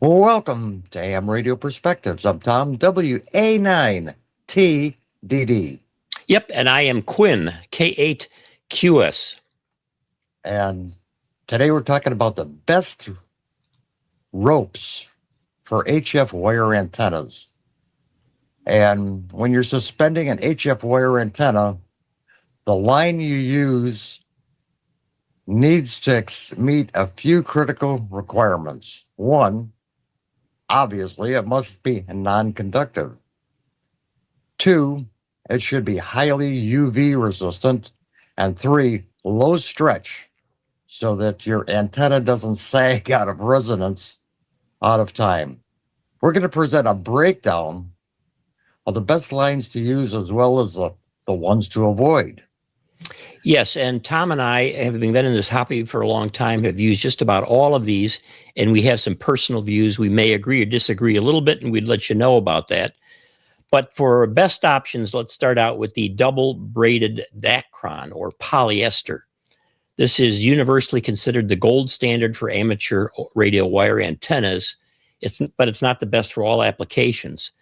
Welcome to Ham Radio Perspectives. I'm Tom, WA9TDD. Yep, and I am Quin, K8QS. And today we're talking about the best ropes for HF wire antennas. And when you're suspending an HF wire antenna, the line you use needs to meet a few critical requirements. One, obviously, it must be non-conductive. Two, it should be highly UV resistant. And three, low stretch so that your antenna doesn't sag out of resonance out of time. We're going to present a breakdown of the best lines to use as well as the ones to avoid. Yes, and Tom and I, having been in this hobby for a long time, have used just about all of these, and we have some personal views. We may agree or disagree a little bit, and we'd let you know about that. But for best options, let's start out with the double braided Dacron or polyester. This is universally considered the gold standard for amateur radio wire antennas, but it's not the best for all applications.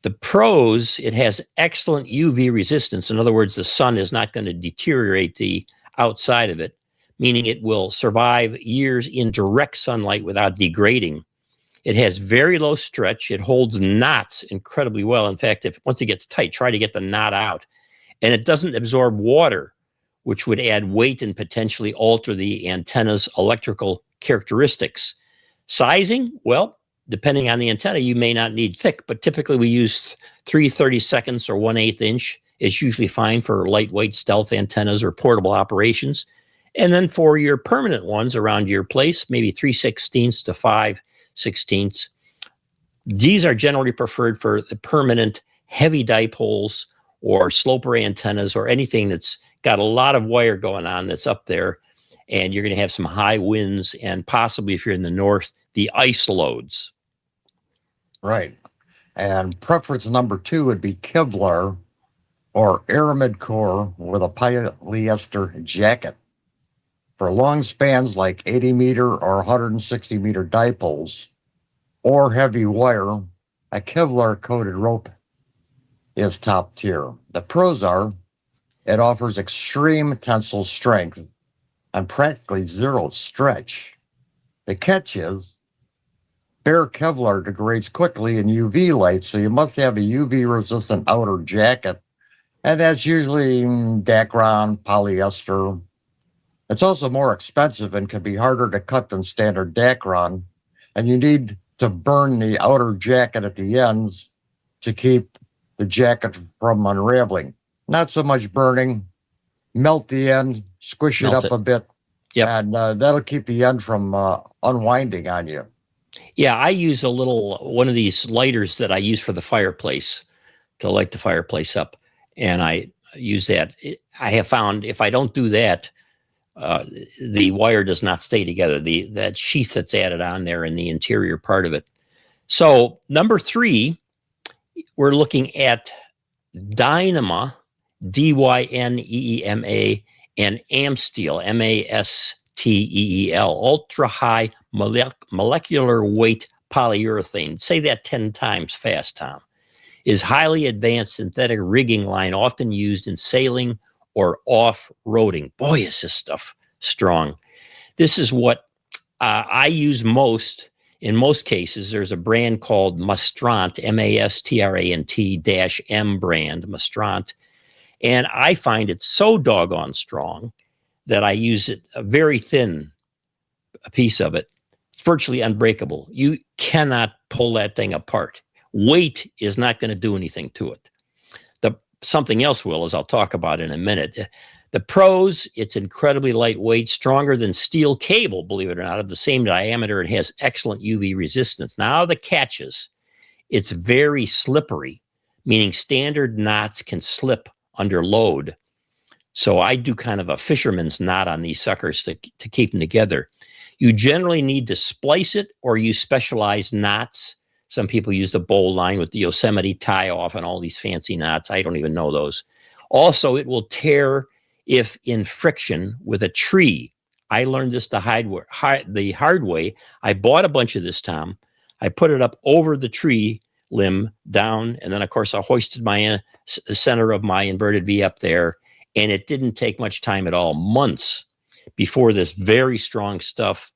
The pros, it has excellent UV resistance. In other words, the sun is not going to deteriorate the outside of it, meaning it will survive years in direct sunlight without degrading. It has very low stretch. It holds knots incredibly well. In fact, once it gets tight, try to get the knot out. And it doesn't absorb water, which would add weight and potentially alter the antenna's electrical characteristics. Sizing, well, depending on the antenna, you may not need thick, but typically we use 3/32 or 1/8 inch. It's usually fine for lightweight stealth antennas or portable operations. And then for your permanent ones around your place, maybe 3/16 to 5/16. These are generally preferred for the permanent heavy dipoles or sloper antennas or anything that's got a lot of wire going on that's up there. And you're going to have some high winds and possibly, if you're in the north, the ice loads. Right. And preference number 2 would be Kevlar or aramid core with a polyester jacket. For long spans like 80 meter or 160 meter dipoles or heavy wire, a Kevlar coated rope is top tier. The pros are it offers extreme tensile strength and practically zero stretch. The catch is bare Kevlar degrades quickly in UV light, so you must have a UV resistant outer jacket, and that's usually Dacron, polyester. It's also more expensive and can be harder to cut than standard Dacron, and you need to burn the outer jacket at the ends to keep the jacket from unraveling. Not so much burning, melt the end, squish it up a bit, and that'll keep the end from unwinding on you. Yeah, I use one of these lighters that I use for the fireplace to light the fireplace up, and I use that. I have found if I don't do that, the wire does not stay together. That sheath that's added on there in the interior part of it. So number 3, we're looking at Dyneema, Dyneema, and Amsteel, Masteel, ultra high molecular weight polyurethane. Say that 10 times fast, Tom. Is highly advanced synthetic rigging line often used in sailing or off-roading. Boy, is this stuff strong. This is what I use most. In most cases, there's a brand called Mastrant, Mastrant-M brand, Mastrant. And I find it so doggone strong that I use it, a very thin piece of it. It's virtually unbreakable. You cannot pull that thing apart. Weight is not going to do anything to it. Something else will, as I'll talk about in a minute. The pros, it's incredibly lightweight, stronger than steel cable, believe it or not, of the same diameter. It has excellent UV resistance. Now the catches, it's very slippery, meaning standard knots can slip under load. So I do kind of a fisherman's knot on these suckers to keep them together. You generally need to splice it or use specialized knots. Some people use the bowl line with the Yosemite tie-off and all these fancy knots. I don't even know those. Also, it will tear if in friction with a tree. I learned this the hard way. I bought a bunch of this, Tom. I put it up over the tree limb down, and then of course I hoisted my the center of my inverted V up there, and it didn't take much time at all, months before this very strong stuff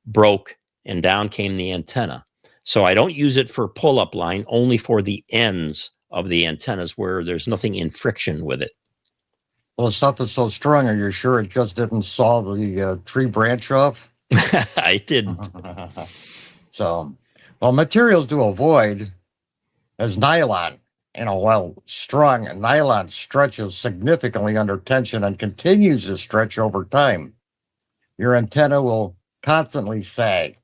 broke and down came the antenna. So I don't use it for pull-up line, only for the ends of the antennas where there's nothing in friction with it. Well, the stuff is so strong. Are you sure it just didn't saw the tree branch off? I didn't. So, well, materials to avoid is nylon. While strong, nylon stretches significantly under tension and continues to stretch over time. Your antenna will constantly sag.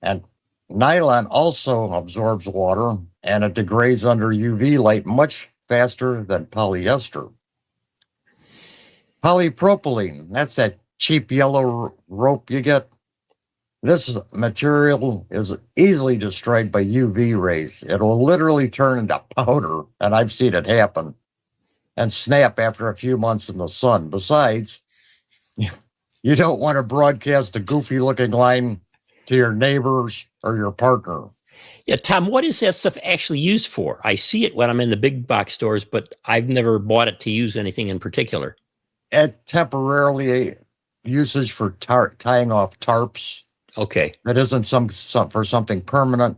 And nylon also absorbs water and it degrades under UV light much faster than polyester. Polypropylene, that's that cheap yellow rope you get. This material is easily destroyed by UV rays. It will literally turn into powder, and I've seen it happen, and snap after a few months in the sun. Besides, you don't want to broadcast a goofy-looking line to your neighbors or your partner. Yeah, Tom, what is that stuff actually used for? I see it when I'm in the big box stores, but I've never bought it to use anything in particular. It temporarily usage for tying off tarps. Okay. That isn't some for something permanent.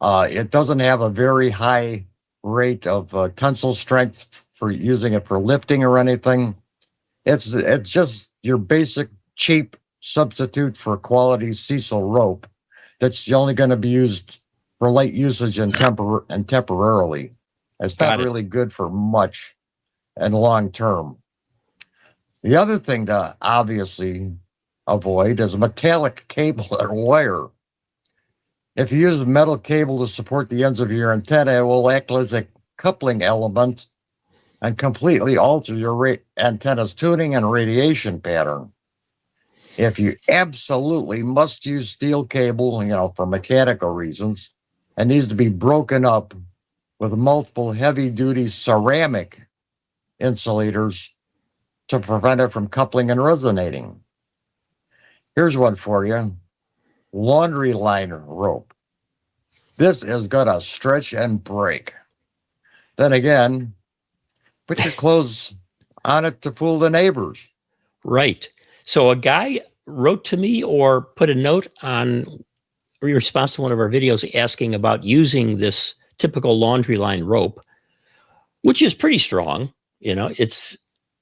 It doesn't have a very high rate of tensile strength for using it for lifting or anything. It's just your basic cheap substitute for quality sisal rope that's only going to be used for light usage and temporarily. It's not really good for much and long term. The other thing to obviously avoid is metallic cable and wire. If you use a metal cable to support the ends of your antenna, it will act as a coupling element and completely alter your antenna's tuning and radiation pattern. If you absolutely must use steel cable, for mechanical reasons, it needs to be broken up with multiple heavy-duty ceramic insulators to prevent it from coupling and resonating. Here's one for you. Laundry line rope. This is gonna stretch and break. Then again, put your clothes on it to fool the neighbors. Right. So a guy wrote to me or put a note on in response to one of our videos asking about using this typical laundry line rope, which is pretty strong. You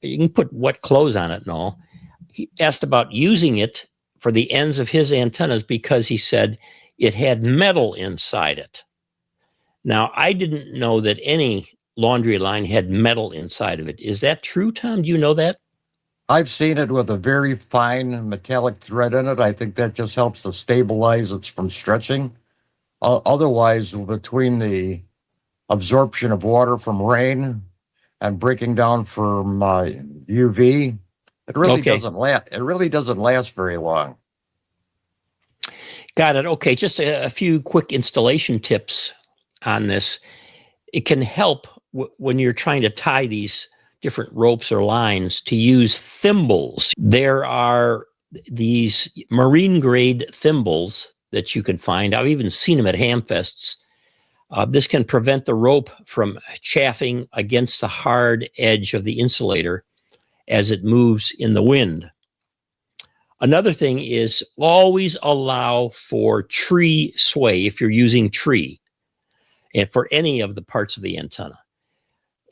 can put wet clothes on it and all. He asked about using it for the ends of his antennas because he said it had metal inside it. Now, I didn't know that any laundry line had metal inside of it. Is that true, Tom? Do you know that? I've seen it with a very fine metallic thread in it. I think that just helps to stabilize it from stretching. Otherwise, between the absorption of water from rain and breaking down from UV, it really doesn't last. It really doesn't last very long. Got it. Okay, just a few quick installation tips on this. It can help when you're trying to tie these different ropes or lines to use thimbles. There are these marine grade thimbles that you can find. I've even seen them at hamfests. This can prevent the rope from chafing against the hard edge of the insulator as it moves in the wind. Another thing is always allow for tree sway if you're using tree and for any of the parts of the antenna.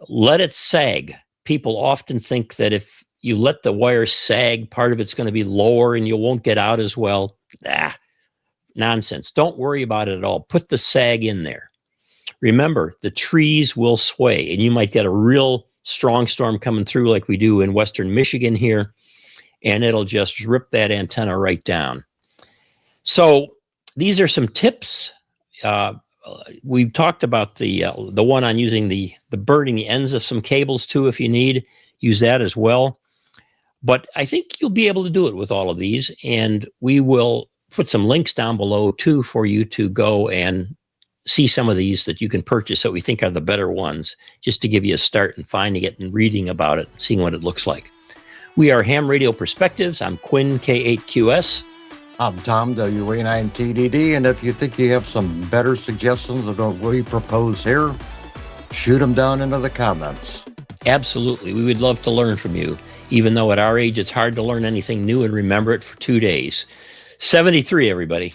Let it sag. People often think that if you let the wire sag, part of it's going to be lower and you won't get out as well. Nonsense. Don't worry about it at all. Put the sag in there. Remember, the trees will sway and you might get a real strong storm coming through like we do in Western Michigan here, and it'll just rip that antenna right down. So these are some tips. We talked about the one on using the burning the ends of some cables too. If you need, use that as well. But I think you'll be able to do it with all of these, and we will put some links down below too for you to go and see some of these that you can purchase that we think are the better ones, just to give you a start in finding it and reading about it and seeing what it looks like. We are Ham Radio Perspectives. I'm Quin, K8QS. I'm Tom, WA9TDD, and if you think you have some better suggestions of what we propose here, shoot them down into the comments. Absolutely. We would love to learn from you, even though at our age it's hard to learn anything new and remember it for 2 days. 73, everybody.